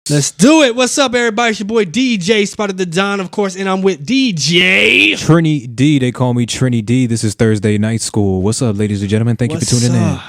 Let's do it. What's up, everybody? It's your boy DJ Spotted the Don, of course, and I'm with DJ Trini D. They call me Trini D. This is Thursday Night School. What's up, ladies and gentlemen? Thank you for tuning in.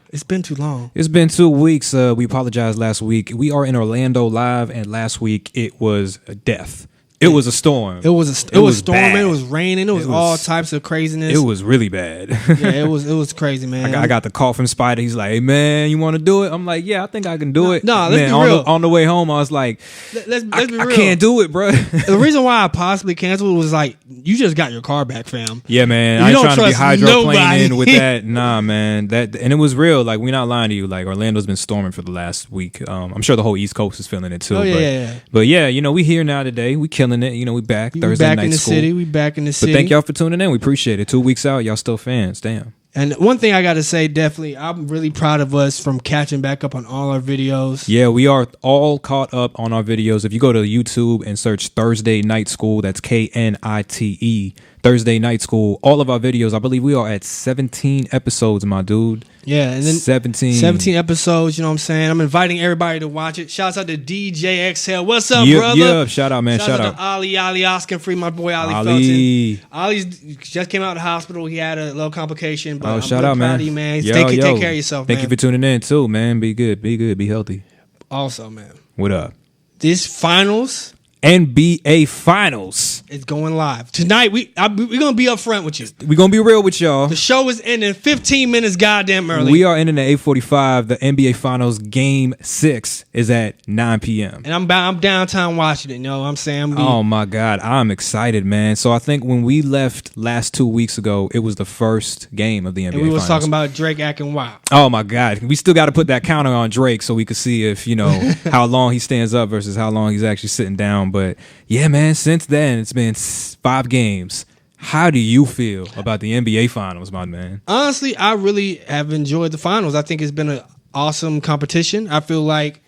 It's been too long. It's been 2 weeks. We apologized last week. We are in Orlando live, and last week it was a death. It was a storm. It was storming. bad. It was raining. It was all types of craziness. It was really bad. Yeah, it was crazy, man. I got the call from Spider. He's like, "Hey, man, you want to do it?" I'm like, "Yeah, I think I can do it." No, let's man, be real. On the way home, I was like, let's be real. I can't do it, bro. The reason why I possibly canceled was like, you just got your car back, fam. Yeah, man. I ain't trying to be hydroplaning with that. Nah, man. And it was real. Like, we're not lying to you. Like, Orlando's been storming for the last week. I'm sure the whole East Coast is feeling it too. Oh, yeah. But yeah, you know, we here now today. We killing it. You know, we back. Thursday night school. We back in the city. But thank y'all for tuning in. We appreciate it. 2 weeks out, y'all still fans. Damn. And one thing I got to say, definitely, I'm really proud of us from catching back up on all our videos. Yeah, we are all caught up on our videos. If you go to YouTube and search Thursday Night School, that's KNITE, Thursday Night School, all of our videos, I believe we are at 17 episodes, my dude. Yeah, and then 17 episodes, you know what I'm saying? I'm inviting everybody to watch it. Shouts out to DJ XL. What's up, brother? Yeah, shout out, man. Shout out to Ali Oscar Free, my boy Ali Felton. Ali's just came out of the hospital. He had a little complication, but I'm shout out, proud man. of you, man. Yo, take care of yourself, Thank you for tuning in, too, man. Be good, be healthy. Also, man. What up? This finals... NBA Finals. It's going live. Tonight, we're going to be up front with you. We're going to be real with y'all. The show is ending 15 minutes goddamn early. We are ending at 8:45. The NBA Finals Game 6 is at 9 p.m. And I'm downtown watching it, you know what I'm saying? Oh, my God. I'm excited, man. So I think when we left last 2 weeks ago, it was the first game of the NBA Finals. And we was talking about Drake acting wild. Oh, my God. We still got to put that counter on Drake so we could see if, you know, how long he stands up versus how long he's actually sitting down. But yeah, man, since then, it's been 5 games. How do you feel about the NBA Finals, my man? Honestly, I really have enjoyed the finals. I think it's been an awesome competition. I feel like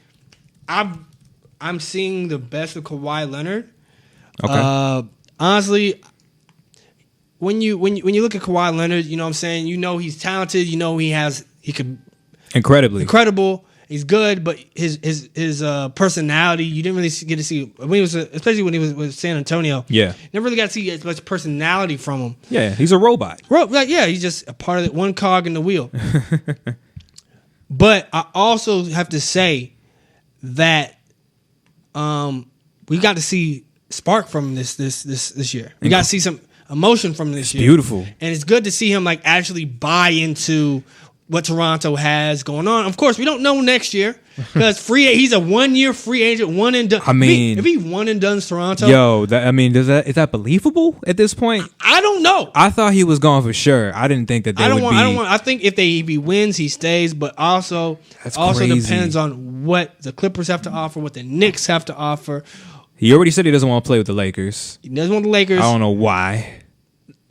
I'm seeing the best of Kawhi Leonard. Okay. Honestly, when you look at Kawhi Leonard, you know what I'm saying? You know he's talented. You know he could incredible. He's good, but his personality, you didn't really get to see when he was, especially when he was with San Antonio. Yeah, never really got to see as much personality from him. Yeah, he's a robot. He's just a part of it, one cog in the wheel. But I also have to say that we got to see spark from this year. We got to see some emotion from this year. Beautiful, and it's good to see him like actually buy into what Toronto has going on. Of course, we don't know next year because he's a 1-year free agent, one and done. I mean, if he one and done Toronto, is that believable at this point? I don't know. I thought he was gone for sure. I didn't think that I think if he wins, he stays. But also depends on what the Clippers have to offer, what the Knicks have to offer. He already said he doesn't want to play with the Lakers. He doesn't want the Lakers. I don't know why.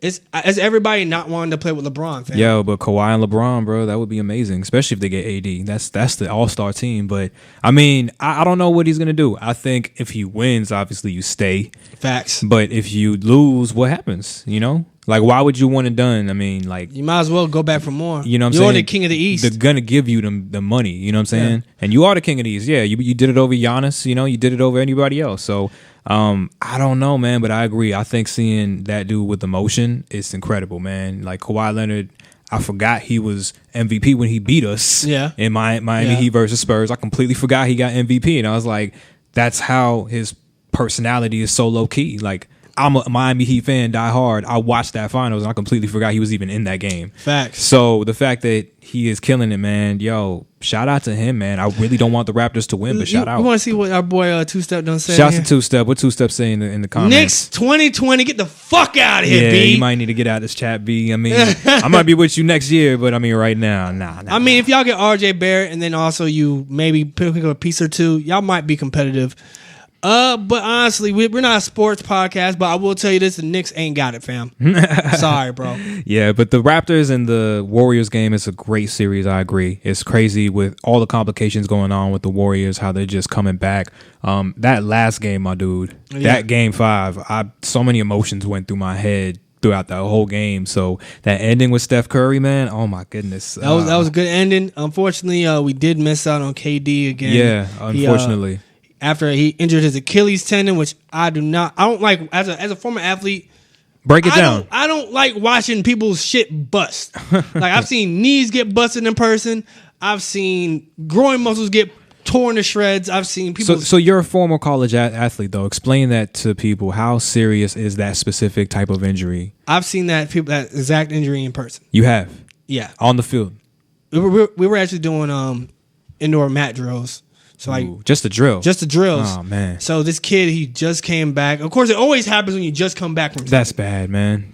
It's everybody not wanting to play with LeBron, fam. Yo, but Kawhi and LeBron, bro, that would be amazing, especially if they get AD. That's the all-star team. But, I mean, I don't know what he's going to do. I think if he wins, obviously you stay. Facts. But if you lose, what happens, you know? Like, why would you want it done? I mean, like... You might as well go back for more. You know what I'm saying? You're the king of the East. They're going to give you the money, you know what I'm saying? Yeah. And you are the king of the East. Yeah, you did it over Giannis, you know? You did it over anybody else. So... I don't know, man, but I agree. I think seeing that dude with emotion is incredible, man. Like Kawhi Leonard, I forgot he was MVP when he beat us in Miami Heat versus Spurs. I completely forgot he got MVP, and I was like, that's how his personality is so low key. Like, I'm a Miami Heat fan, die hard. I watched that finals, and I completely forgot he was even in that game. Facts. So the fact that he is killing it, man, yo, shout out to him, man. I really don't want the Raptors to win, but shout out. You want to see what our boy Two Step done say? Shouts to Two Step. What Two Step say in the comments? Knicks 2020, get the fuck out of here, yeah, B. You might need to get out of this chat, B. I mean, I might be with you next year, but I mean, right now, nah. I mean, if y'all get RJ Barrett and then also you maybe pick up a piece or two, y'all might be competitive. But honestly, we're not a sports podcast, but I will tell you this, the Knicks ain't got it, fam. Sorry, bro. Yeah, but the Raptors and the Warriors game is a great series, I agree. It's crazy with all the complications going on with the Warriors, how they're just coming back. That last game, my dude, that game 5, so many emotions went through my head throughout the whole game. So that ending with Steph Curry, man, oh my goodness. That was a good ending. Unfortunately, we did miss out on KD again. Yeah, unfortunately. after he injured his Achilles tendon, which I don't like as a former athlete. Break it down. I don't like watching people's shit bust. Like I've seen knees get busted in person. I've seen groin muscles get torn to shreds. I've seen people. So you're a former college athlete, though. Explain that to people. How serious is that specific type of injury? I've seen that exact injury in person. You have? Yeah. On the field? We were actually doing indoor mat drills. So like just the drill. Just the drills. Oh man. So this kid, he just came back. Of course, it always happens when you just come back from something. That's bad, man.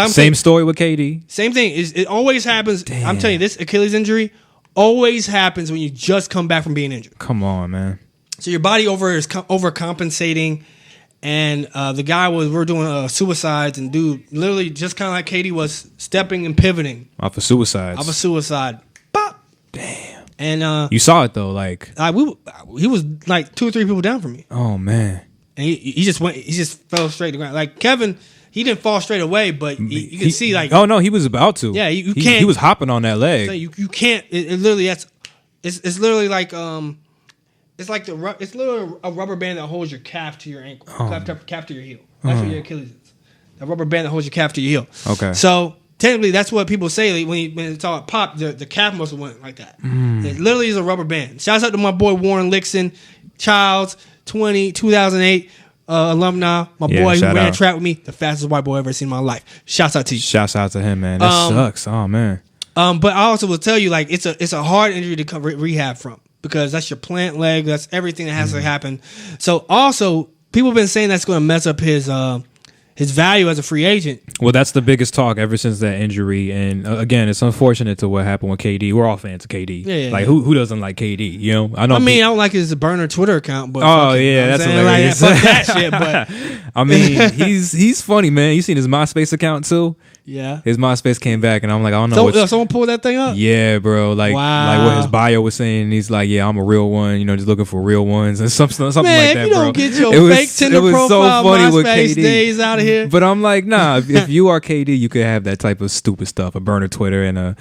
Same story with KD. Same thing. It always happens. Damn. I'm telling you, this Achilles injury always happens when you just come back from being injured. Come on, man. So your body is overcompensating, and the guy we're doing suicides, and dude literally just kind of like KD was stepping and pivoting off of suicides. Pop. Damn. And you saw it though, like he was like 2 or 3 people down from me. Oh man. And he just fell straight to the ground. Like Kevin, he didn't fall straight away, but you can see like oh no, he was about to. Yeah, you can't. He was hopping on that leg. So you can't. It literally it's literally like it's literally a rubber band that holds your calf to your ankle, calf to your heel. That's what your Achilles is. A rubber band that holds your calf to your heel. Okay. So technically, that's what people say like, when it's all pop. The calf muscle went like that. It literally is a rubber band. Shouts out to my boy Warren Lixon, Childs, 2008 alumni. My boy who ran track with me, the fastest white boy I've ever seen in my life. Shouts out to you. Shouts out to him, man. That sucks. Oh man. But I also will tell you, like it's a hard injury to come rehab from because that's your plant leg. That's everything that has to happen. So also, people have been saying that's going to mess up his value as a free agent. Well, that's the biggest talk ever since that injury. And again, it's unfortunate to what happened with KD. We're all fans of KD. Yeah, like who doesn't like KD? You know, I don't like his burner Twitter account, but that's hilarious. Like, fuck that shit. But I mean, he's funny, man. You seen his MySpace account too? Yeah, his MySpace came back, and I'm like, I don't know. Someone pulled that thing up. Yeah, bro. Like what his bio was saying. He's like, yeah, I'm a real one. You know, just looking for real ones and something like that, bro. Man, if you don't get your fake Tinder profile, so funny MySpace with KD. Days out of here. But I'm like, nah. If you are KD, you could have that type of stupid stuff, a burner Twitter and a.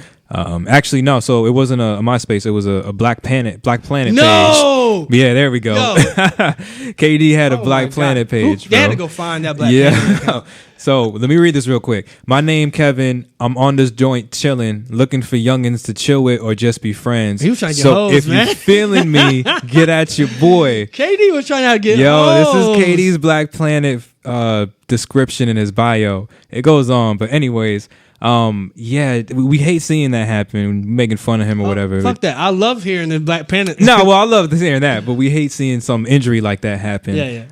Actually, no. So it wasn't a MySpace. It was a Black Planet page. No. Yeah, there we go. KD had a Black Planet page. They had to go find that Black Planet. So let me read this real quick. My name Kevin. I'm on this joint chilling, looking for youngins to chill with or just be friends. He was trying to get hoes, if you're feeling me, get at your boy. KD was trying to get hoes. This is KD's Black Planet description in his bio. It goes on, but anyways. We hate seeing that happen, making fun of him or whatever. Fuck that. I love hearing the Black Panther. I love hearing that, but we hate seeing some injury like that happen. Yeah.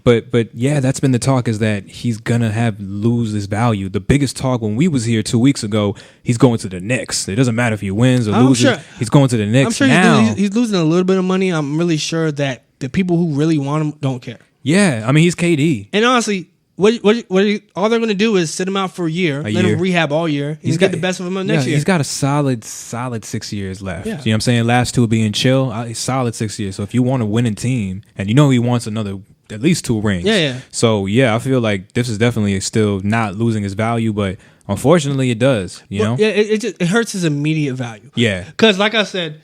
But yeah, that's been the talk is that he's gonna lose his value. The biggest talk when we was here 2 weeks ago, he's going to the Knicks. It doesn't matter if he wins or loses. Sure, he's going to the Knicks. I'm sure now. He's losing a little bit of money. I'm really sure that the people who really want him don't care. Yeah, I mean he's KD. And honestly. All they're going to do is sit him out for a year, let him rehab all year. He's got the best of him next year. He's got a solid 6 years left. Yeah. You know what I'm saying? Last 2 being chill, solid 6 years. So if you want a winning team, and you know he wants at least 2 rings. Yeah. So yeah, I feel like this is definitely still not losing his value, but unfortunately it does. You know? Yeah, it hurts his immediate value. Yeah. Because like I said,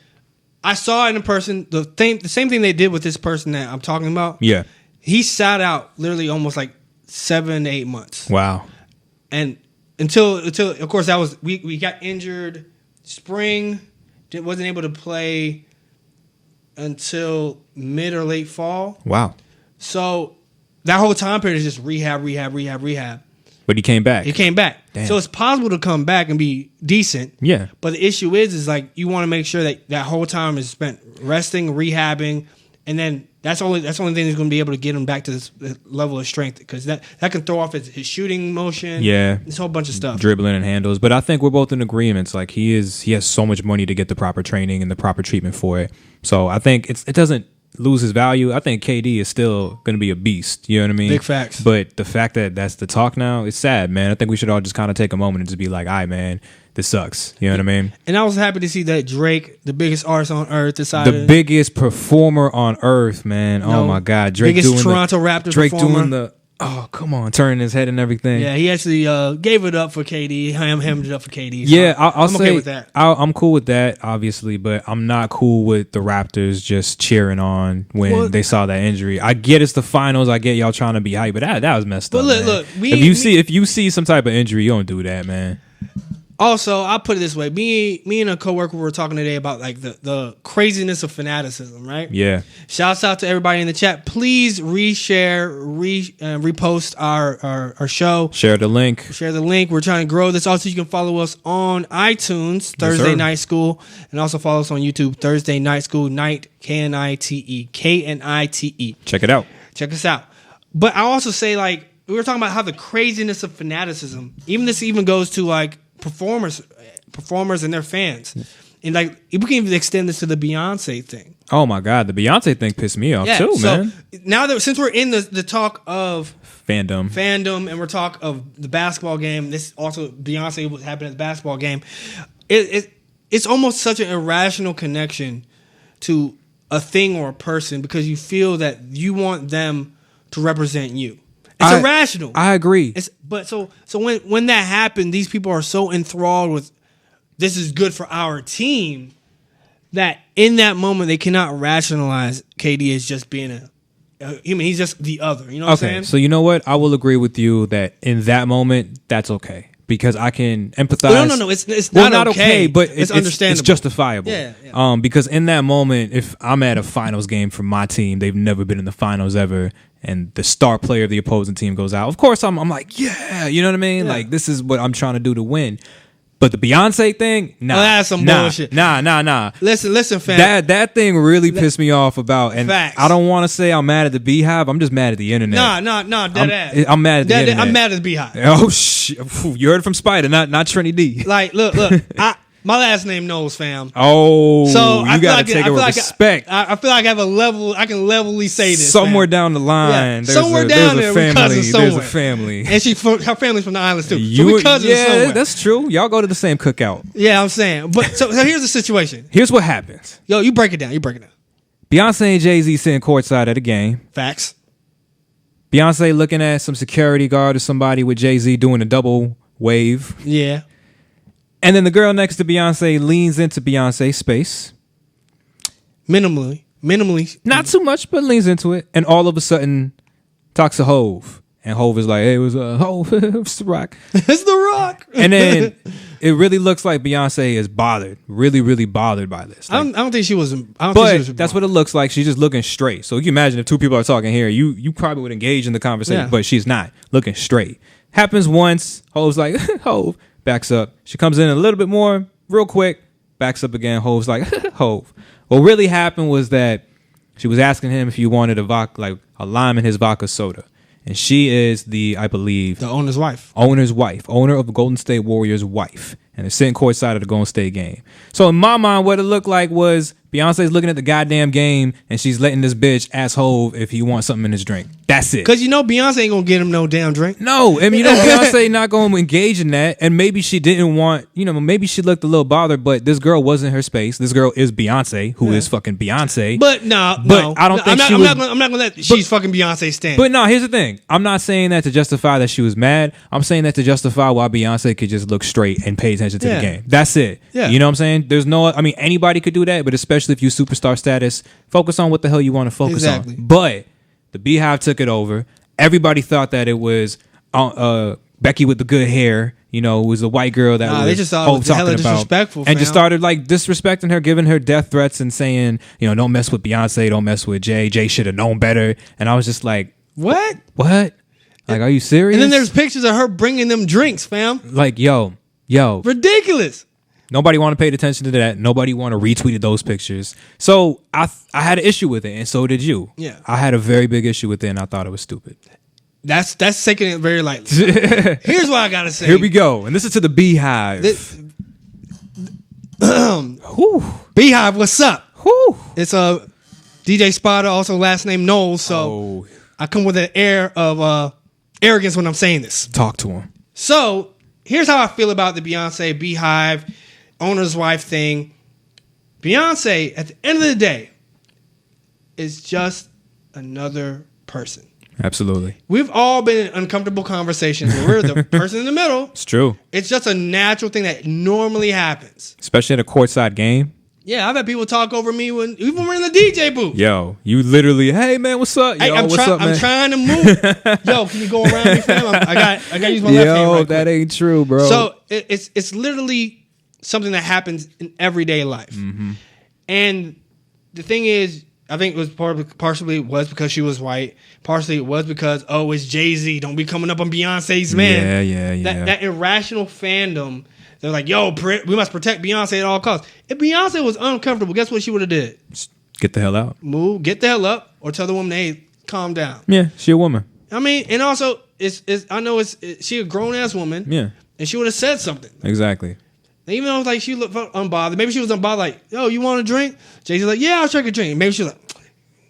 I saw it in person. The same thing they did with this person that I'm talking about. Yeah. He sat out literally almost like 7 to 8 months. Wow. And until of course that was we got injured spring, wasn't able to play until mid or late fall. Wow. So that whole time period is just rehab. But he came back. Damn. So it's possible to come back and be decent. Yeah. But the issue is like you want to make sure that whole time is spent resting, rehabbing, and then that's the only thing that's going to be able to get him back to this level of strength because that can throw off his shooting motion. Yeah, this whole bunch of stuff, dribbling and handles. But I think we're both in agreement. Like he has so much money to get the proper training and the proper treatment for it. So I think it doesn't lose his value. I think KD is still going to be a beast. You know what I mean? Big facts. But the fact that that's the talk now, it's sad, man. I think we should all just kind of take a moment and just be like, all right, man, this sucks. You know what I mean? And I was happy to see that Drake, the biggest artist on earth, decided. The biggest performer on earth, man. Oh my God. Biggest Toronto Raptors Drake performer. doing Oh, come on, turning his head and everything. Yeah, he actually gave it up for KD. Hammed it up for KD. So yeah, I'm okay with that. I'm cool with that, obviously, but I'm not cool with the Raptors just cheering on when they saw that injury. I get it's the finals. I get y'all trying to be hype, but that was messed up. But look, if you see some type of injury, you don't do that, man. Also, I'll put it this way. Me and a coworker were talking today about like the craziness of fanaticism, right? Yeah. Shouts out to everybody in the chat. Please repost our show. Share the link. We're trying to grow this. Also, you can follow us on iTunes, Thursday Night School, and also follow us on YouTube, Thursday Night School, Knite, Knite. Check it out. Check us out. But I also say, like, we were talking about how the craziness of fanaticism, this even goes to like performers and their fans, and like we can even extend this to the Beyonce thing. Oh my God, the Beyonce thing pissed me off too, man. Now that since we're in the talk of fandom, and we're talk of the basketball game, this also Beyonce was happening at the basketball game. It's almost such an irrational connection to a thing or a person because you feel that you want them to represent you. It's irrational. I agree. But when that happened, these people are so enthralled with this is good for our team that in that moment they cannot rationalize KD as just being a human. He's just the other. You know what I'm saying? So you know what? I will agree with you that in that moment that's okay because I can empathize. No. It's not okay, but it's understandable. It's justifiable. Yeah. Because in that moment, if I'm at a finals game for my team, they've never been in the finals ever. And the star player of the opposing team goes out. Of course, I'm like, yeah, you know what I mean? Yeah. Like, this is what I'm trying to do to win. But the Beyonce thing, that's some bullshit. Nah. Listen, fam. That thing really pissed me off about. And facts. I don't want to say I'm mad at the Bey-Hive. I'm just mad at the internet. Dead ass. I'm mad at the internet. I'm mad at the Bey-Hive. Oh shit! You heard it from Spider, not Trini D. Like, look. My last name knows, fam. Oh, so you gotta take it with respect. I feel like I have a level. I can levelly say this. Somewhere down the line, there's a family. There's a family, and her family's from the islands too. So we cousins somewhere. That's true. Y'all go to the same cookout. Yeah, I'm saying. But so here's the situation. Here's what happens. Yo, you break it down. Beyonce and Jay-Z sitting courtside at a game. Facts. Beyonce looking at some security guard or somebody with Jay-Z doing a double wave. Yeah. And then the girl next to Beyonce leans into Beyonce's space. Minimally. Not too much, but leans into it. And all of a sudden, talks to Hove. And Hove is like, hey, it was Hove. It's The Rock. It's The Rock. And then it really looks like Beyonce is bothered. Really, really bothered by this. Like, I don't think she was. That's what it looks like. She's just looking straight. So you can imagine if two people are talking here, you probably would engage in the conversation. Yeah. But she's not. Looking straight. Happens once. Hove's like, Hove. Backs up. She comes in a little bit more, real quick. Backs up again. Hove's like, Hove. What really happened was that she was asking him if he wanted a lime in his vodka soda. And she is I believe, the owner's wife. Owner of the Golden State Warriors' wife. And they're sitting courtside of the Golden State game. So in my mind, what it looked like was Beyonce's looking at the goddamn game and she's letting this bitch ask Hove if he wants something in his drink. That's it. Because Beyonce ain't going to get him no damn drink. No. I mean, Beyonce not going to engage in that. And maybe she didn't want, maybe she looked a little bothered, but this girl wasn't her space. This girl is Beyonce, who is fucking Beyonce. But no. I don't think I'm not going to let she's fucking Beyonce stand. But no, here's the thing. I'm not saying that to justify that she was mad. I'm saying that to justify why Beyonce could just look straight and pay attention to the game. That's it. Yeah. You know what I'm saying? Anybody could do that, but especially if you superstar status, focus on what the hell you want to focus on. But the Bey-Hive took it over. Everybody thought that it was Becky with the good hair. It was a white girl that they just thought it was hella disrespectful, and just started disrespecting her, giving her death threats and saying, don't mess with Beyonce, don't mess with Jay. Jay should have known better. And I was just like, what? Like, are you serious? And then there's pictures of her bringing them drinks, fam. Like, yo, ridiculous. Nobody wanted to pay attention to that. Nobody wanted to retweet those pictures. So I had an issue with it, and so did you. Yeah, I had a very big issue with it, and I thought it was stupid. That's taking it very lightly. Here's what I gotta say. Here we go, and this is to the Bey-Hive. Bey-Hive, what's up? Whew. It's DJ Spotter, also last name Knowles. So I come with an air of arrogance when I'm saying this. Talk to him. So here's how I feel about the Beyonce Bey-Hive owner's wife thing. Beyonce, at the end of the day, is just another person. Absolutely. We've all been in uncomfortable conversations where we're the person in the middle. It's true. It's just a natural thing that normally happens. Especially at a courtside game. Yeah, I've had people talk over me even when we're in the DJ booth. Yo, you literally, hey man, what's up? Yo, I'm trying to move. Yo, can you go around me, fam? I got to use my left hand. Yo, that ain't true, bro. So it's literally something that happens in everyday life. Mm-hmm. And the thing is, I think it was partially was because she was white. Partially it was because, it's Jay-Z. Don't be coming up on Beyonce's man. Yeah. That irrational fandom. They're like, yo, we must protect Beyonce at all costs. If Beyonce was uncomfortable, guess what she would have did? Just get the hell out. Move, get the hell up, or tell the woman, hey, calm down. Yeah, she a woman. I mean, and also, I know she a grown-ass woman. Yeah. And she would have said something. Exactly. Even though like she looked unbothered. Maybe she was unbothered like, yo, you want a drink? Jay-Z's like, yeah, I'll take a drink. Maybe she was like,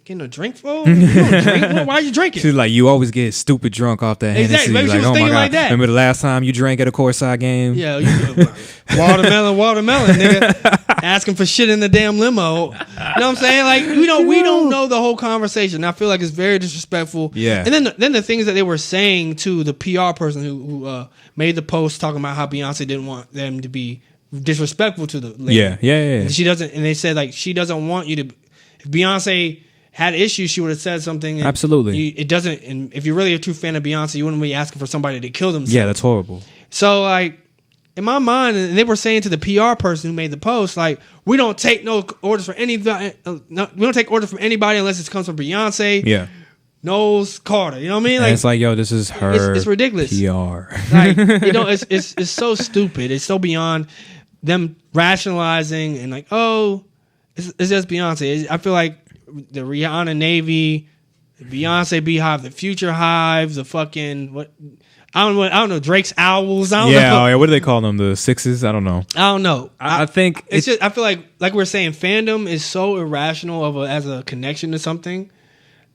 getting a drink for? You don't drink? Well, why are you drinking? She's like, you always get stupid drunk off that Exactly. Hennessy. Maybe she was thinking like that. Remember the last time you drank at a courtside game? Yeah, watermelon, nigga. Asking for shit in the damn limo. You know what I'm saying? Like, we don't know the whole conversation. I feel like it's very disrespectful. Yeah. And then the things that they were saying to the PR person who made the post talking about how Beyonce didn't want them to be disrespectful to the lady. Yeah. And she doesn't, and they said like she doesn't want you to. If Beyonce had issues, she would have said something. Absolutely. It doesn't. And if you're really a true fan of Beyonce, you wouldn't be asking for somebody to kill themselves. Yeah, that's horrible. So like, in my mind, and they were saying to the PR person who made the post, like, we don't take no orders from anybody. We don't take orders from anybody unless it comes from Beyonce. Yeah. Knowles, Carter. You know what I mean? Like, and it's like, yo, this is her. It's ridiculous. PR. Like, it's so stupid. It's so beyond them rationalizing and like, it's just Beyonce. I feel like the Rihanna Navy, the Beyonce Bey-Hive, the Future Hive, the fucking what? I don't know. Drake's Owls. I don't know. Yeah. What do they call them? The Sixes? I don't know. I don't know. I think it's just. I feel like we're saying, fandom is so irrational as a connection to something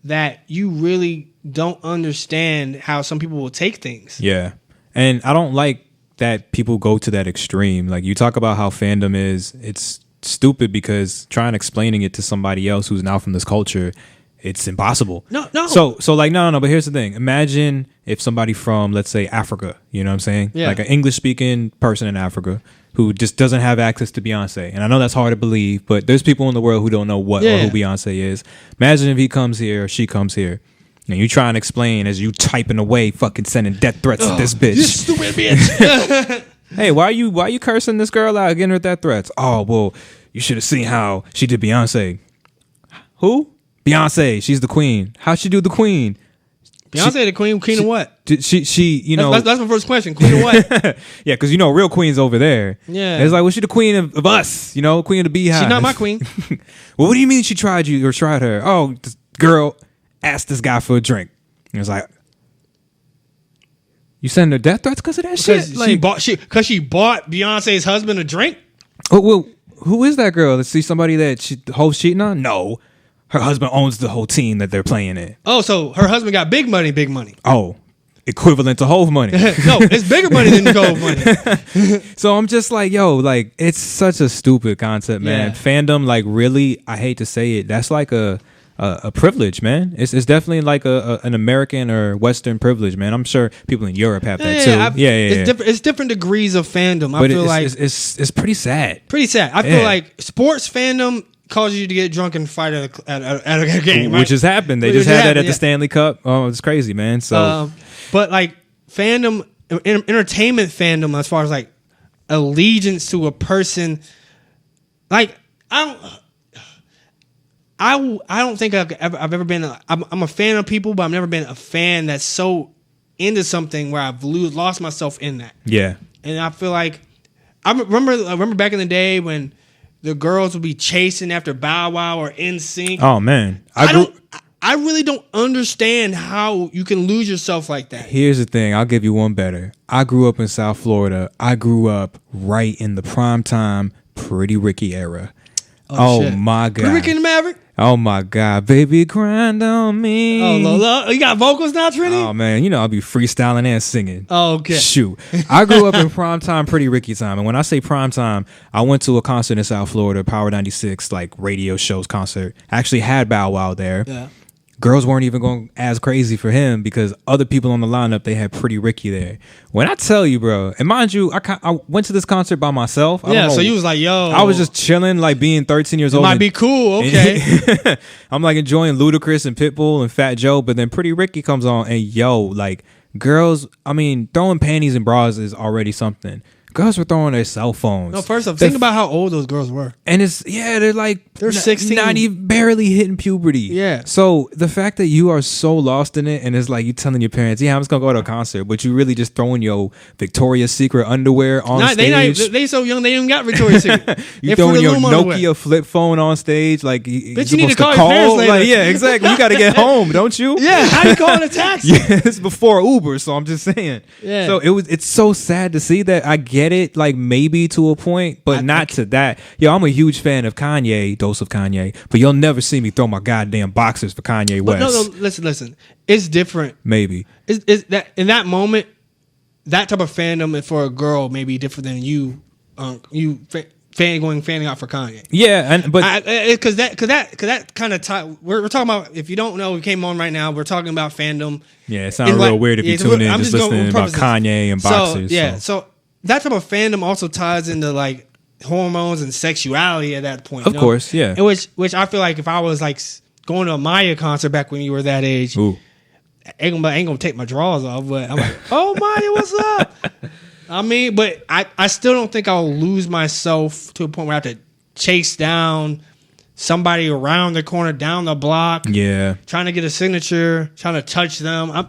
that you really don't understand how some people will take things. Yeah, and I don't like that people go to that extreme. Like, you talk about how fandom is. It's stupid because trying explaining it to somebody else who's not from this culture, it's impossible. No. So like, no. But here's the thing. Imagine if somebody from, let's say, Africa, you know what I'm saying? Yeah. Like an English-speaking person in Africa who just doesn't have access to Beyonce. And I know that's hard to believe, but there's people in the world who don't know what or who Beyonce is. Imagine if he comes here or she comes here, and you try and explain as you typing away, fucking sending death threats to this bitch. You stupid bitch. Hey, why you cursing this girl out, getting her death threats? Oh, well, you should have seen how she did Beyonce. Who? Beyonce. She's the queen. How'd she do the queen? Beyonce the queen of what? She you know. That's my first question. Queen of what? Yeah, because real queen's over there. Yeah. It's like, well, she the queen of us, queen of the Bey-Hive. She's not my queen. Well, what do you mean she tried you or tried her? Oh, this girl asked this guy for a drink. And it's like, you sending her death threats because of that shit? She bought Beyonce's husband a drink? Oh, well, who is that girl? Let's see, somebody that the host cheating on? No. Her husband owns the whole team that they're playing in. Oh, so her husband got big money. Oh, equivalent to Hove money. No, it's bigger money than Hove money. So I'm just like, it's such a stupid concept, man. Yeah. Fandom, like, really, I hate to say it, that's like a privilege, man. It's definitely like an American or Western privilege, man. I'm sure people in Europe have that too. It's different degrees of fandom. But I feel like it's pretty sad. Pretty sad. I feel like sports fandom causes you to get drunk and fight at a game, right? Which has happened. They just had that at the Stanley Cup. Oh, it's crazy, man. So, but like fandom, entertainment fandom, as far as like allegiance to a person, like I don't think I've ever been. I'm a fan of people, but I've never been a fan that's so into something where I've lost myself in that. Yeah, and I feel like I remember back in the day when the girls would be chasing after Bow Wow or NSYNC. Oh man, I really don't understand how you can lose yourself like that. Here's the thing. I'll give you one better. I grew up in South Florida. I grew up right in the primetime Pretty Ricky era. Oh my God. Pretty Ricky and the Maverick? Oh my God. Baby, grind on me. Oh, Lola. You got vocals now, Trinity? Oh man, I'll be freestyling and singing. Oh, okay. Shoot. I grew up in primetime Pretty Ricky time. And when I say primetime, I went to a concert in South Florida, Power 96, like radio shows concert. I actually had Bow Wow there. Yeah. girls weren't even going as crazy for him because other people on the lineup, they had Pretty Ricky there. When I tell you, bro, and mind you, I went to this concert by myself. Yeah, so you was like, yo. I was just chilling, like being 13 years old. Might be cool, okay. I'm like enjoying Ludacris and Pitbull and Fat Joe, but then Pretty Ricky comes on and yo, like girls, I mean, throwing panties and bras is already something. Girls were throwing their cell phones. No, first off, think about how old those girls were. And they're like... They're 16. Not even barely hitting puberty. Yeah. So the fact that you are so lost in it and it's like you telling your parents, yeah, I'm just going to go to a concert, but you really just throwing your Victoria's Secret underwear on stage. They so young, they even got Victoria's Secret. You throwing your Nokia flip phone on stage. Like, bitch, you need to call your parents later. Like, yeah, exactly. You got to get home, don't you? Yeah, how you calling a taxi? Yeah, it's before Uber, so I'm just saying. Yeah. So it's so sad to see that. I get it, like maybe to a point, but not to that. Yo, I'm a huge fan of Kanye, dose of Kanye, but you'll never see me throw my goddamn boxers for Kanye West. No, listen. It's different. Maybe. It's that in that moment, that type of fandom for a girl may be different than you fanning out for Kanye. Yeah, but because that kind of we're talking about. If you don't know, we came on right now. We're talking about fandom. Yeah, it sounds real weird if you tune in just listening about Kanye and boxers. So that type of fandom also ties into like hormones and sexuality at that point. Of course, yeah. And which I feel like if I was like going to a Maya concert back when you were that age, ooh. I ain't gonna take my drawers off, but I'm like, oh Maya, what's up? I mean, but I still don't think I'll lose myself to a point where I have to chase down somebody around the corner, down the block, trying to get a signature, trying to touch them.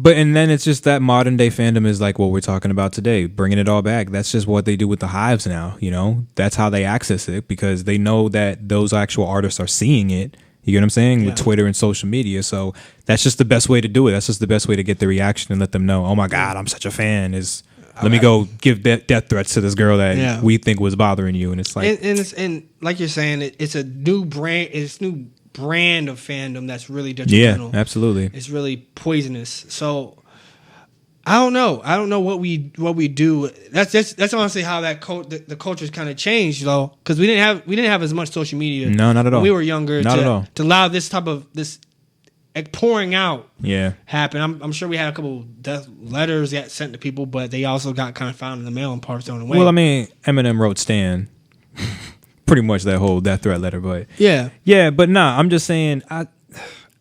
And then it's just that modern day fandom is like what we're talking about today, bringing it all back. That's just what they do with the hives now. You know, that's how they access it because they know that those actual artists are seeing it. You get what I'm saying? With Twitter and social media. So that's just the best way to do it. That's just the best way to get the reaction and let them know, oh my God, I'm such a fan. Let me go give death threats to this girl that we think was bothering you. And it's like, and like you're saying, it's a new brand. It's new brand of fandom that's really detrimental. Yeah, absolutely. It's really poisonous. So I don't know what we do. That's honestly how the culture's kind of changed though, because we didn't have as much social media. No, not at all. When we were younger. Not at all. To allow this type of pouring out happen. I'm sure we had a couple death letters that sent to people, but they also got kind of found in the mail and parts thrown away. Well, I mean, Eminem wrote Stan. Pretty much that whole death threat letter, but but nah, I'm just saying I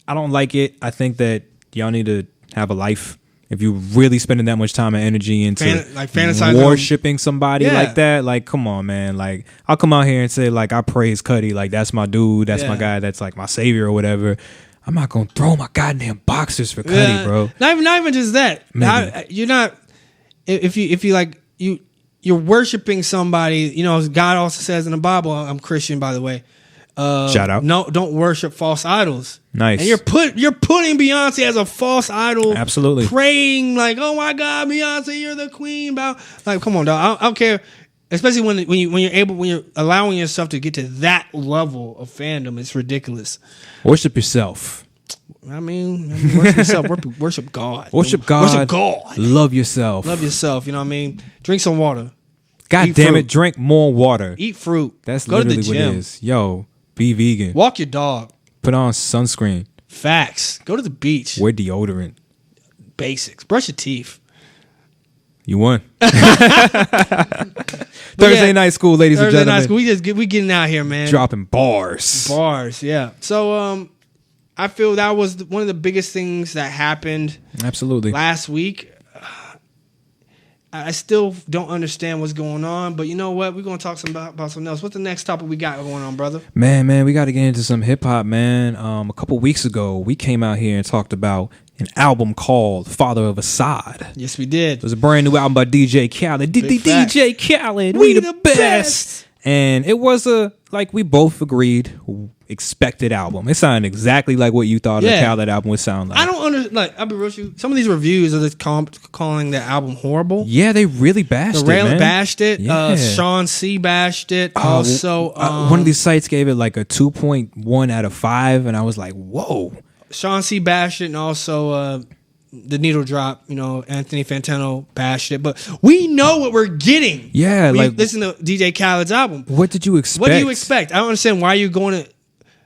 don't like it. I think that y'all need to have a life. If you're really spending that much time and energy into worshiping somebody like that, like come on, man. Like I'll come out here and say like I praise Cudi, like that's my dude, that's my guy, that's like my savior or whatever. I'm not gonna throw my goddamn boxers for Cudi, bro. Not even just that. You're not. If you like you're worshiping somebody. You know, God also says in the Bible. I'm Christian, by the way. Shout out. No, don't worship false idols. Nice. And you're putting Beyonce as a false idol. Absolutely. Praying like, oh my God, Beyonce, you're the queen. Like, come on, dog. I don't care. Especially when you're allowing yourself to get to that level of fandom, it's ridiculous. Worship yourself. I mean worship yourself. Worship God. Worship God. Worship God. Love yourself. Love yourself. You know what I mean? Drink some water. God damn it, drink more water. Eat fruit. That's Go literally to the gym. what it is. Yo, be vegan. Walk your dog. Put on sunscreen. Facts. Go to the beach. Wear deodorant. Basics. Brush your teeth. You won. Thursday night school, ladies and gentlemen. Thursday night school. We getting out here, man. Dropping bars. Bars, yeah. So I feel that was one of the biggest things that happened. Absolutely. Last week. I still don't understand what's going on, but you know what? We're going to talk about something else. What's the next topic we got going on, brother? Man, we got to get into some hip hop, man. A couple weeks ago, we came out here and talked about an album called Father of Assad. Yes, we did. It was a brand new album by DJ Khaled. DJ Khaled, we the best. And it was we both agreed, expected album. It sounded exactly like what you thought a Khaled album would sound like. I don't understand. I'll be real with you. Some of these reviews are just calling the album horrible. Yeah, they really bashed it, man. Bashed it. Yeah. Sean C bashed it. Also, one of these sites gave it like a 2.1 out of 5, and I was like, whoa. Sean C bashed it, and also the needle drop, Anthony Fantano bashed it, but we know what we're getting. Yeah, listen to DJ Khaled's album. What did you expect? What do you expect? I don't understand why you're going to,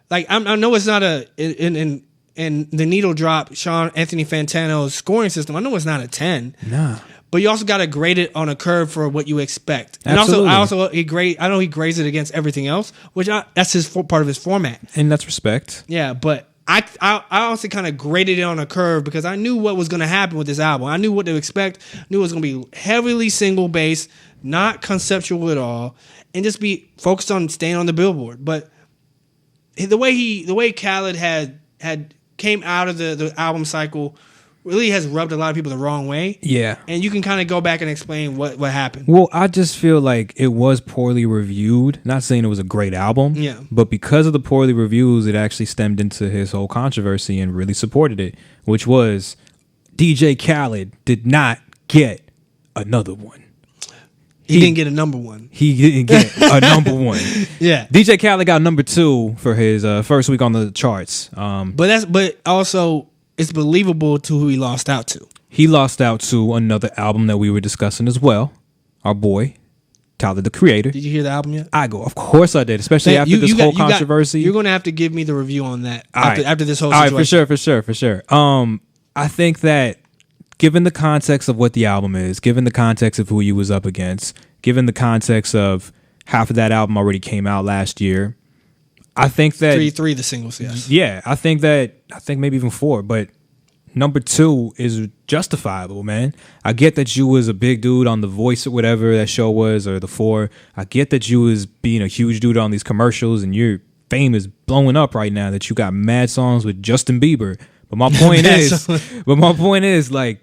I know it's not and the needle drop Sean Anthony Fantano's scoring system. I know it's not a 10. Nah. But you also got to grade it on a curve for what you expect. And Absolutely. I know he grades it against everything else, which that's his part of his format. And that's respect. Yeah, but I also kind of graded it on a curve because I knew what was going to happen with this album. I knew what to expect. Knew it was going to be heavily single bass, not conceptual at all, and just be focused on staying on the Billboard. But the way Khaled had came out of the album cycle really has rubbed a lot of people the wrong way. Yeah. And you can kind of go back and explain what happened. Well, I just feel like it was poorly reviewed. Not saying it was a great album. Yeah. But because of the poorly reviews, it actually stemmed into his whole controversy and really supported it, which was DJ Khaled did not get another one. He didn't get a number one. He didn't get a number one. Yeah. DJ Khaled got number 2 for his first week on the charts. But also it's believable to who he lost out to. He lost out to another album that we were discussing as well. Our boy, Tyler, the Creator. Did you hear the album yet? Of course I did, especially after this whole controversy. You're going to have to give me the review on that after this whole situation. All right, for sure. I think that given the context of what the album is, given the context of who he was up against, given the context of half of that album already came out last year, I think that 3 the singles, yes. Yeah, I think maybe even 4, but number 2 is justifiable, man. I get that you was a big dude on The Voice or whatever that show was, or The 4. I get that you was being a huge dude on these commercials, and your fame is blowing up right now. That you got mad songs with Justin Bieber. But my point is, like,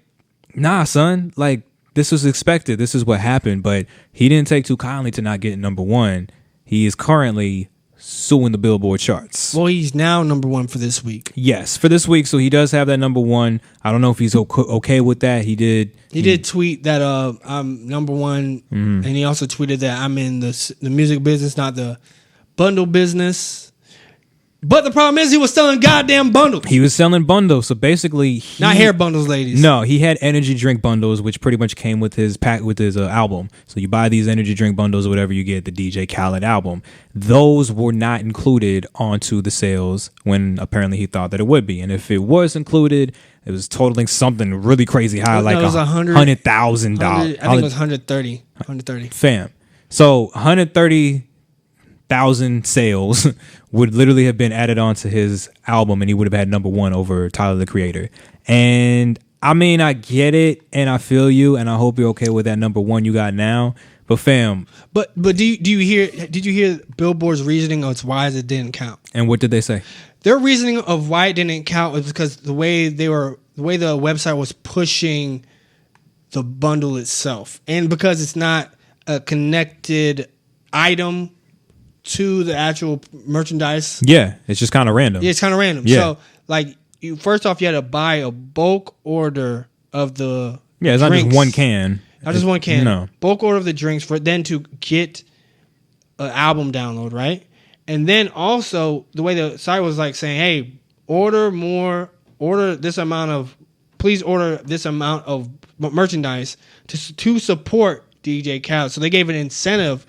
nah, son, like this was expected. This is what happened, but he didn't take too kindly to not getting number 1. He is currently suing the Billboard charts. Well, he's now number 1 for this week. Yes, for this week. So he does have that number 1. I don't know if he's okay with that. He did tweet that I'm number 1, and he also tweeted that I'm in the music business, not the bundle business. But the problem is he was selling goddamn bundles. He was selling bundles. So basically, not hair bundles, ladies. No, he had energy drink bundles, which pretty much came with his album. So you buy these energy drink bundles or whatever, you get the DJ Khaled album. Those were not included onto the sales when apparently he thought that it would be. And if it was included, it was totaling something really crazy high, like $100,000. I think it was 130. Fam. So 130,000 sales would literally have been added onto his album, and he would have had number 1 over Tyler, the Creator. And I mean, I get it, and I feel you, and I hope you're okay with that number 1 you got now. But fam, but did you hear Billboard's reasoning of why it didn't count? And what did they say? Their reasoning of why it didn't count was because the way the website was pushing the bundle itself, and because it's not a connected item to the actual merchandise. Yeah, it's just kind of random. Yeah, it's kind of random. Yeah. So, like, first off, you had to buy a bulk order of the it's drinks. Not just one can. Not just one can. No. Bulk order of the drinks for then to get an album download, right? And then also, the way the site was like saying, hey, please order this amount of merchandise to support DJ Khaled. So they gave an incentive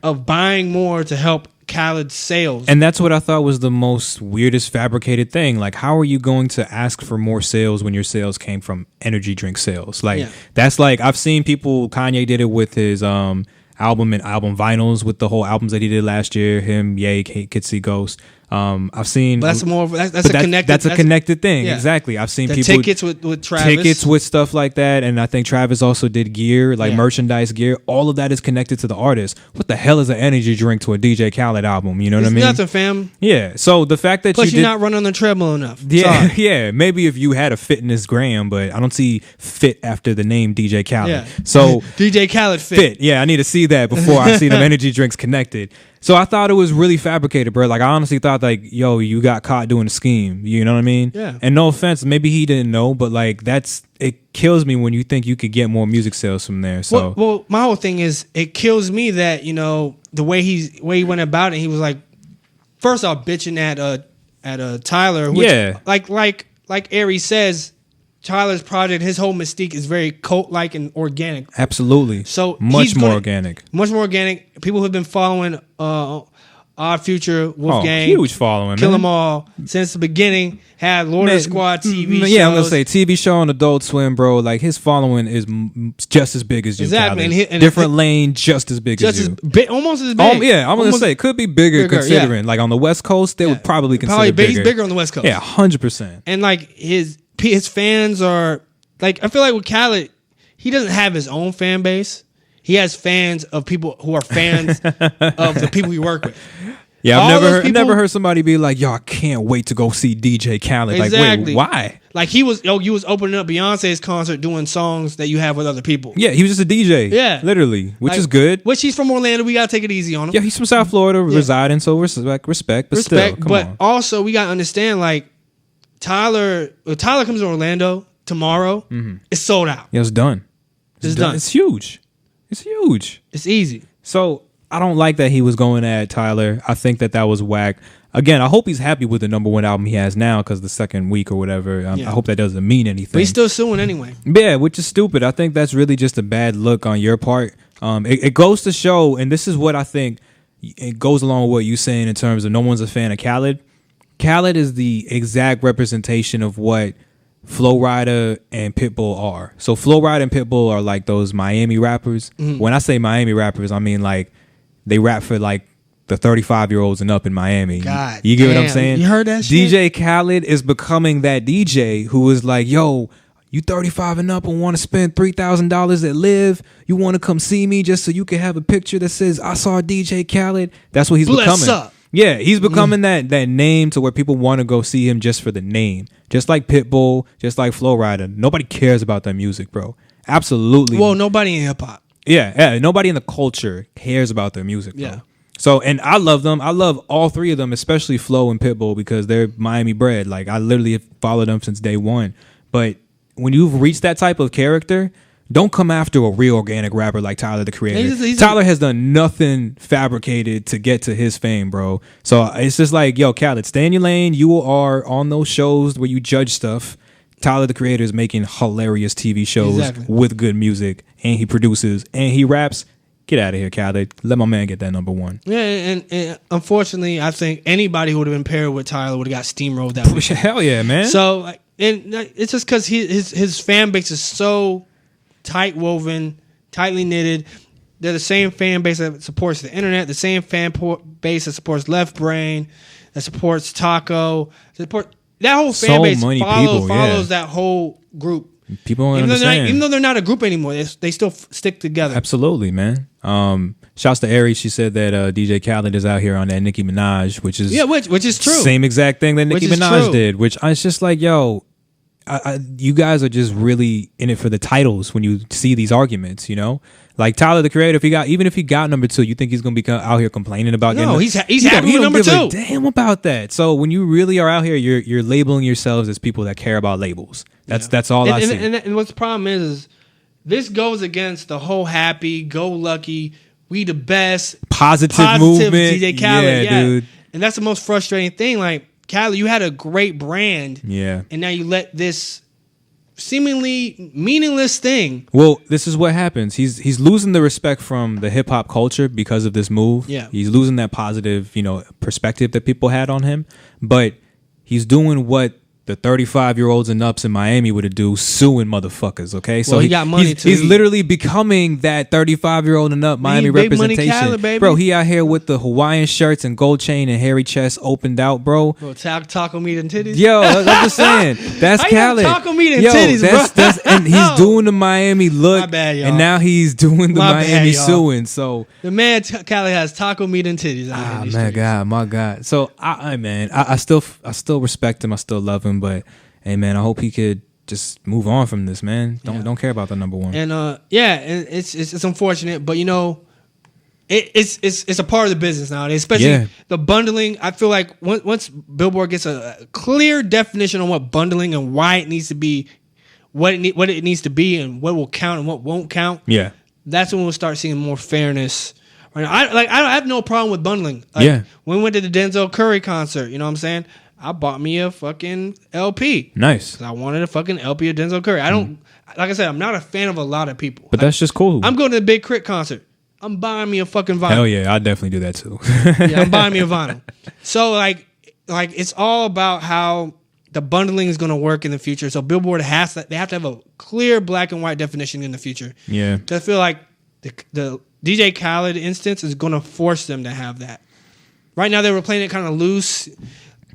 of buying more to help Khaled's sales. And that's what I thought was the most weirdest fabricated thing. Like, how are you going to ask for more sales when your sales came from energy drink sales? Like, that's like, I've seen people, Kanye did it with his album and album vinyls with the whole albums that he did last year, him, Ye, Kids See Ghost. I've seen that's a connected thing. Yeah. Exactly. I've seen people tickets with Travis, tickets with stuff like that, and I think Travis also did gear, like merchandise gear. All of that is connected to the artist. What the hell is an energy drink to a DJ Khaled album? You know what I mean? Nothing, fam. Yeah. So the fact that you're not running on the treadmill enough. Yeah, yeah. Maybe if you had a fitness gram, but I don't see fit after the name DJ Khaled. Yeah. So DJ Khaled fit. Yeah, I need to see that before I see them energy drinks connected. So I thought it was really fabricated, bro. Like, I honestly thought, like, yo, you got caught doing a scheme. You know what I mean? Yeah. And no offense, maybe he didn't know, but, like, it kills me when you think you could get more music sales from there. So, well, my whole thing is, it kills me that, you know, the way he went about it, he was like, first off, bitching at Tyler, which, like Aries says, Tyler's project, his whole mystique is very cult-like and organic. Absolutely. So much more organic. Much more organic. People who've been following Odd Future, Wolfgang, huge following, Kill man. 'Em All since the beginning. Had Lord of the Squad TV shows. Yeah, I'm gonna say TV show on Adult Swim, bro. Like his following is just as big as you. Exactly, and different lane, just as big as you. Almost as big. Yeah, I'm gonna say it could be bigger considering. Like on the West Coast, they would probably consider bigger. He's bigger on the West Coast. Yeah, 100%. And like his fans are like, I feel like with Khaled, he doesn't have his own fan base. He has fans of people who are fans of the people he work with. Yeah, I've never heard somebody be like, "Yo, I can't wait to go see DJ Khaled." Exactly. Like, wait, why? Like you was opening up Beyonce's concert doing songs that you have with other people. Yeah, he was just a DJ. Yeah, literally, which is good. Which he's from Orlando. We gotta take it easy on him. Yeah, he's from South Florida, residing, so respect. But still, come on. Also, we gotta understand, like Tyler comes to Orlando tomorrow. It's sold out. Yeah, it's done. It's done. It's huge. It's huge. It's easy. So I don't like that he was going at Tyler. I think that was whack. Again, I hope he's happy with the number one album he has now because the second week or whatever. I hope that doesn't mean anything. But he's still suing anyway. Yeah, which is stupid. I think that's really just a bad look on your part. It goes to show, and this is what I think it goes along with what you're saying in terms of no one's a fan of Khaled. Khaled is the exact representation of what Flo Rida and Pitbull are. So Flo Rida and Pitbull are like those Miami rappers. When I say Miami rappers, I mean like they rap for like the 35-year-olds and up in Miami. God, you get what I'm saying? You heard that shit? DJ Khaled is becoming that DJ who is like, yo, you 35 and up and want to spend $3,000 at Live. You want to come see me just so you can have a picture that says, I saw DJ Khaled. That's what he's becoming. Up. Yeah, he's becoming that name to where people want to go see him just for the name. Just like Pitbull, just like Flo Rida. Nobody cares about their music, bro. Absolutely. Well, nobody in hip-hop. Yeah, nobody in the culture cares about their music, bro. Yeah. So, and I love them. I love all three of them, especially Flo and Pitbull, because they're Miami bred. Like, I literally have followed them since day one. But when you've reached that type of character, don't come after a real organic rapper like Tyler, the Creator. Tyler has done nothing fabricated to get to his fame, bro. So it's just like, yo, Khaled, stay in your lane. You are on those shows where you judge stuff. Tyler, the Creator, is making hilarious TV shows with good music, and he produces, and he raps. Get out of here, Khaled. Let my man get that number one. Yeah, and unfortunately, I think anybody who would have been paired with Tyler would have got steamrolled that way. Hell yeah, man. So, and it's just because his fan base is so tight woven, tightly knitted. They're the same fan base that supports the internet, the same fan base that supports Left Brain, that supports Taco. That whole fan base follows that whole group. People don't understand. Even though they're not a group anymore, they still stick together. Absolutely, man. Shouts to Aries. She said that DJ Khaled is out here on that Nicki Minaj, which is which is true. Same exact thing that Nicki Minaj did. Which I was just like, yo, you guys are just really in it for the titles when you see these arguments, you know? Like Tyler, the Creator, even if he got number two, you think he's gonna be out here complaining about? No, he's happy with number two. Damn about that. So when you really are out here, you're labeling yourselves as people that care about labels. That's all I see. And what's the problem is this goes against the whole happy, go lucky, we the best, positive movement. DJ Khaled, yeah, dude. And that's the most frustrating thing. Like Khaled, you had a great brand, and now you let this seemingly meaningless thing. Well, this is what happens. He's losing the respect from the hip hop culture because of this move. Yeah, he's losing that positive, perspective that people had on him. But he's doing what the 35-year-olds and ups in Miami would do, suing motherfuckers. Okay, so he got money too. He's literally becoming that 35-year-old and up Miami representation. Khaled, baby. Bro, he out here with the Hawaiian shirts and gold chain and hairy chest opened out, bro. Taco meat and titties. Yo, I'm just saying, that's Khaled. Taco meat and titties, bro. And he's doing the Miami look. My bad, y'all. And now he's doing the Miami suing. So the man Khaled has taco meat and titties. My God. So I still respect him. I still love him, but. Hey man, I hope he could just move on from this, man. Don't care about the number one. And and it's unfortunate, but it's a part of the business nowadays, especially the bundling. I feel like once Billboard gets a clear definition on what bundling and why it needs to be, what it needs to be, and what will count and what won't count. Yeah, that's when we'll start seeing more fairness. I have no problem with bundling. When we went to the Denzel Curry concert, you know what I'm saying? I bought me a fucking LP. Nice. 'Cause I wanted a fucking LP of Denzel Curry. I don't, like I said, I'm not a fan of a lot of people. But that's just cool. I'm going to the Big Crit concert. I'm buying me a fucking vinyl. Hell yeah, I'd definitely do that too. Yeah, I'm buying me a vinyl. So like it's all about how the bundling is going to work in the future. So Billboard they have to have a clear black and white definition in the future. Yeah. I feel like the DJ Khaled instance is going to force them to have that. Right now they were playing it kind of loose. You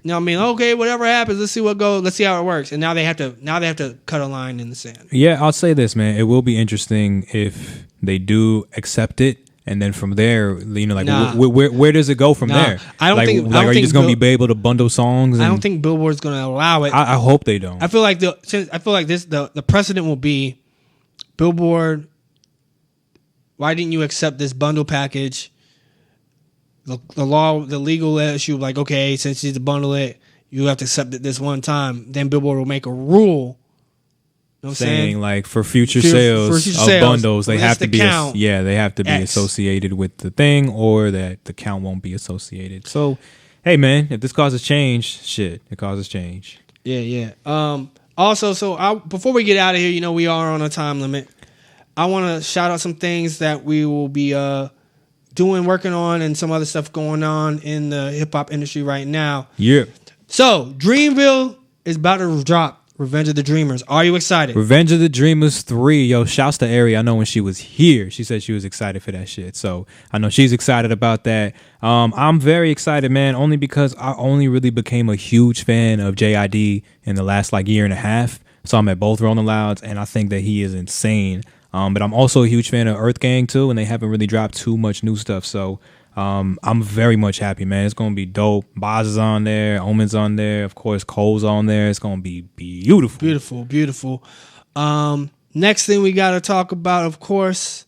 know what I mean? Okay, whatever happens, let's see what goes. Let's see how it works. And now they have to cut a line in the sand. Yeah, I'll say this, man. It will be interesting if they do accept it. And then from there, you know, like where does it go from there? I don't think. Like, are you just gonna be able to bundle songs? I don't think Billboard's gonna allow it. I hope they don't. I feel like the precedent will be Billboard. Why didn't you accept this bundle package? The legal issue, like, okay, since you need to bundle it, you have to accept it this one time. Then Billboard will make a rule. You know what saying like for future sales of bundles, they have to be they have to be associated with the thing, or that the count won't be associated. So, hey man, if this causes change, it causes change. Yeah. Also, before we get out of here, you know we are on a time limit. I want to shout out some things that we will be working on, and some other stuff going on in the hip hop industry right now. Yeah. So Dreamville is about to drop. Revenge of the Dreamers. Are you excited? Revenge of the Dreamers 3. Yo, shouts to Ari. I know when she was here, she said she was excited for that shit. So I know she's excited about that. I'm very excited, man, only because I only really became a huge fan of JID in the last like year and a half. So I'm at both Rolling Louds, and I think that he is insane. But I'm also a huge fan of Earth Gang too, and they haven't really dropped too much new stuff. So I'm very much happy, man. It's gonna be dope. Boz is on there, Omen's on there, of course Cole's on there. It's gonna be beautiful. Next thing we gotta talk about, of course,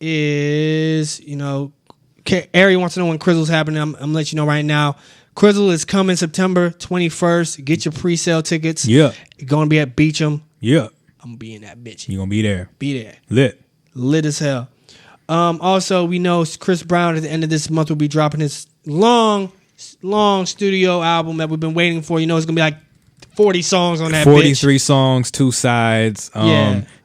is, you know, Ari wants to know when Crizzle's happening. I'm gonna let you know right now. Crizzle is coming September 21st. Get your pre-sale tickets. Yeah, it's gonna be at Beecham. Yeah, I'm gonna be in that bitch. You gonna be there? Be there. Lit as hell. Also, we know Chris Brown at the end of this month will be dropping his long studio album that we've been waiting for. You know, it's going to be like 40 songs on that 43 songs, 2 sides.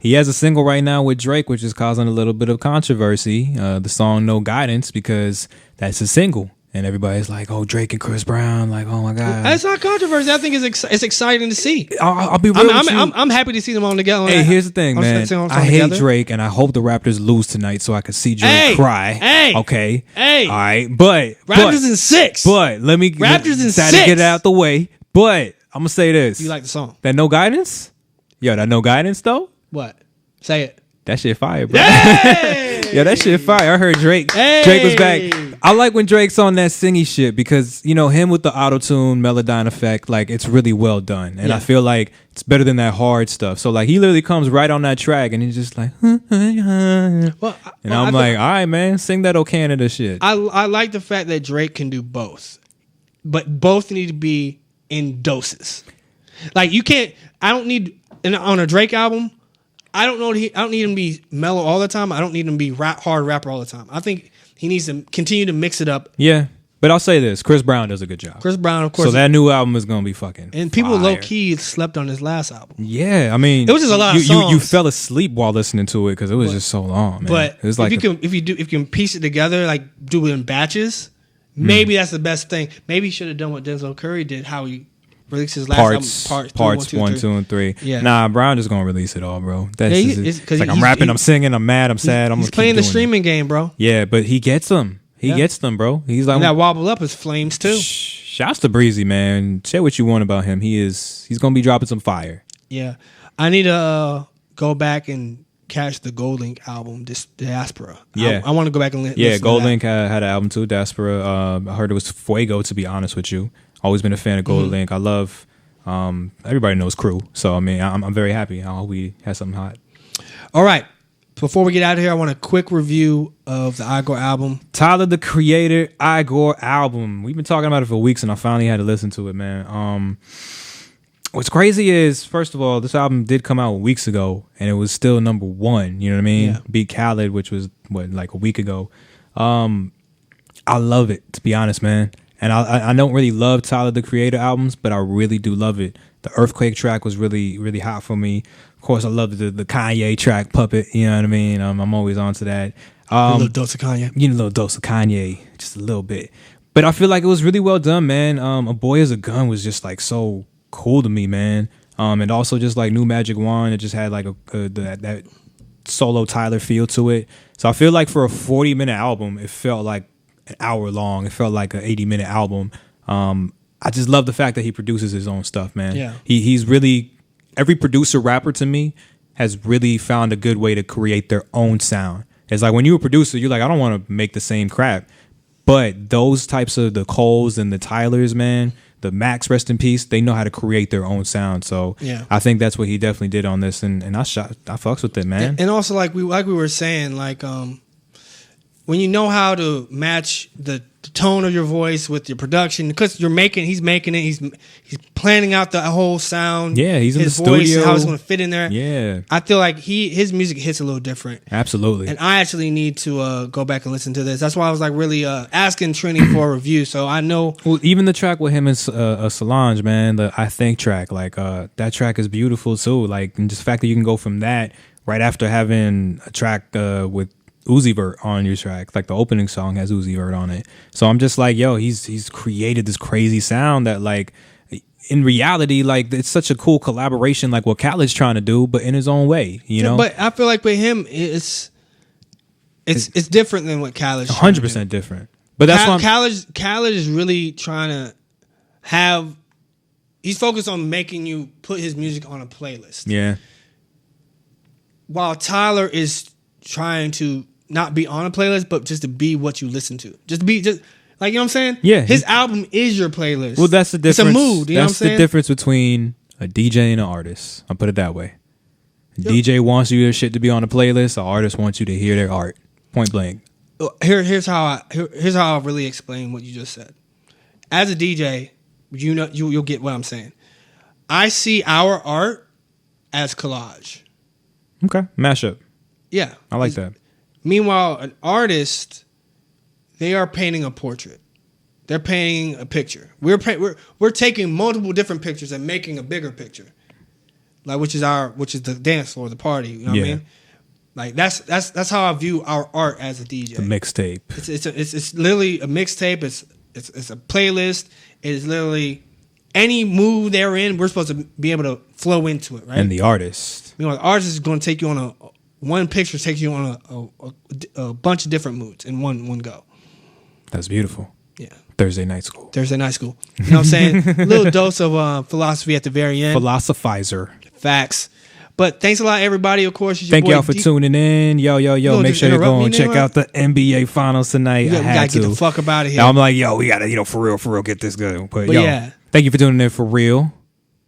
He has a single right now with Drake, which is causing a little bit of controversy. The song No Guidance, because that's a single. And everybody's like, oh, Drake and Chris Brown, like, oh my God. That's not controversy. I think it's exciting to see. I'll be real with you. I'm happy to see them on together. Hey, here's the thing, man. I hate Drake, and I hope the Raptors lose tonight so I can see Drake cry. Hey, okay. Hey, all right, but Raptors in 6. But let me Raptors in 6. Get it out the way. But I'm gonna say this. You like the song? That No Guidance? Yo, that No Guidance though. What? Say it. That shit fire, bro. Hey! Yeah, that shit fire. I heard Drake. Hey! Drake was back. I like when Drake's on that singy shit because, you know, him with the auto-tune, Melodyne effect, like, it's really well done. And I feel like it's better than that hard stuff. So, like, he literally comes right on that track and he's just like, I'm like, all right, man, sing that old Canada shit. I like the fact that Drake can do both. But both need to be in doses. Like, you can't, I don't need, on a Drake album, I don't need him to be mellow all the time. I don't need him to be hard rapper all the time. I think he needs to continue to mix it up. Yeah, but I'll say this: Chris Brown does a good job. Chris Brown, of course. So that new album is gonna be fucking. And people fire. low key slept on his last album. Yeah, I mean, it was just a lot of songs. You fell asleep while listening to it because it was just so long. Man. But it was like if you can piece it together, like do it in batches, maybe that's the best thing. Maybe he should have done what Denzel Curry did. How he released his last album, parts 1, 2, and 3. Yeah. Nah, Brown just gonna release it all, bro. That's it's like I'm rapping, I'm singing, I'm mad, I'm sad. He's playing the streaming game, bro. Yeah, but he gets them. He gets them, bro. He's like, and that Wobble Up is flames too. Shouts to Breezy, man. Say what you want about him. He's gonna be dropping some fire. Yeah, I need to go back and catch the Gold Link album, Diaspora. Yeah, I want to go back and listen. Yeah, Gold Link had an album too, Diaspora. I heard it was Fuego. To be honest with you, always been a fan of Gold Link. I love. Everybody knows Crew, so I mean, I'm very happy. I hope we have something hot. All right. Before we get out of here, I want a quick review of the Igor album. Tyler, the Creator, Igor album. We've been talking about it for weeks, and I finally had to listen to it, man. What's crazy is, first of all, this album did come out weeks ago, and it was still number 1. You know what I mean? Yeah. Beat Khaled, which was, like a week ago. I love it, to be honest, man. And I don't really love Tyler, the Creator albums, but I really do love it. The Earthquake track was really, really hot for me. Of course, I love the Kanye track, Puppet. You know what I mean? I'm always on to that. A little dose of Kanye. You need a little dose of Kanye, just a little bit. But I feel like it was really well done, man. A Boy Is a Gun was just like so cool to me, man. And also just like New Magic Wand, it just had like that solo Tyler feel to it. So I feel like for a 40-minute album, it felt like an hour long. It felt like an 80-minute album. I just love the fact that he produces his own stuff, man. Yeah. He's really, every producer rapper to me has really found a good way to create their own sound. It's like when you're a producer, you're like, I don't want to make the same crap. But those types of the Coles and the Tylers, man, the Max, rest in peace, they know how to create their own sound. So yeah. I think that's what he definitely did on this, and I fucks with it, man. And also like we were saying, like when you know how to match the tone of your voice with your production, because he's making it, he's planning out the whole sound. Yeah, he's in the voice, studio, how it's going to fit in there. Yeah, I feel like his music hits a little different. Absolutely. And I actually need to go back and listen to this. That's why I was like really asking Trini for a review, so I know. Well, even the track with him and Solange, man, the I Think track, like that track is beautiful too. Like, and just the fact that you can go from that right after having a track with Uzi Vert on your track, like the opening song has Uzi Vert on it. So I'm just like, yo, he's created this crazy sound that, like, in reality, like, it's such a cool collaboration, like what Khaled's trying to do, but in his own way, you know. But I feel like with him, it's different than what Khaled's 100% different. But that's why Khaled is really trying to have. He's focused on making you put his music on a playlist. Yeah. While Tyler is trying to not be on a playlist, but just to be what you listen to. Just like, you know what I'm saying? Yeah. His album is your playlist. Well, that's the difference. It's a mood, you know what I'm saying? That's the difference between a DJ and an artist. I'll put it that way. A DJ wants your shit to be on a playlist. An artist wants you to hear their art. Point blank. Here's how I really explain what you just said. As a DJ, you'll get what I'm saying. I see our art as collage. Okay. Mashup. Yeah. I like that. Meanwhile, an artist, they are painting a portrait. They're painting a picture. We're taking multiple different pictures and making a bigger picture. Like which is the dance floor, the party, you know what I mean? Like that's how I view our art as a DJ. The mixtape. It's literally a mixtape. It's a playlist. It is literally any mood they're in, we're supposed to be able to flow into it, right? And the artist. You know, the artist is going to take you on one picture takes you on a bunch of different moods in one go. That's beautiful. Yeah. Thursday night school. You know what I'm saying? A little dose of philosophy at the very end. Philosophizer. Facts. But thanks a lot, everybody. Of course, thank y'all for tuning in. Yo. Make sure you go and check out the NBA Finals tonight. We gotta get the fuck up out of here. Now I'm like, yo, we gotta, for real, get this good. But yo, yeah. Thank you for tuning in for real.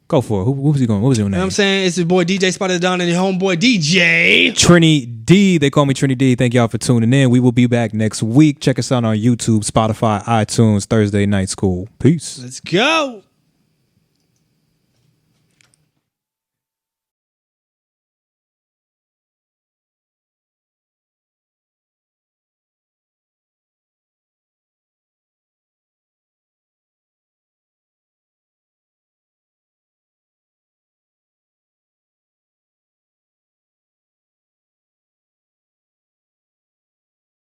Go for it. What was he doing? What was his name? You know what I'm saying? It's your boy DJ Spotted Down and your homeboy DJ Trini D. They call me Trini D. Thank y'all for tuning in. We will be back next week. Check us out on YouTube, Spotify, iTunes, Thursday Night School. Peace. Let's go.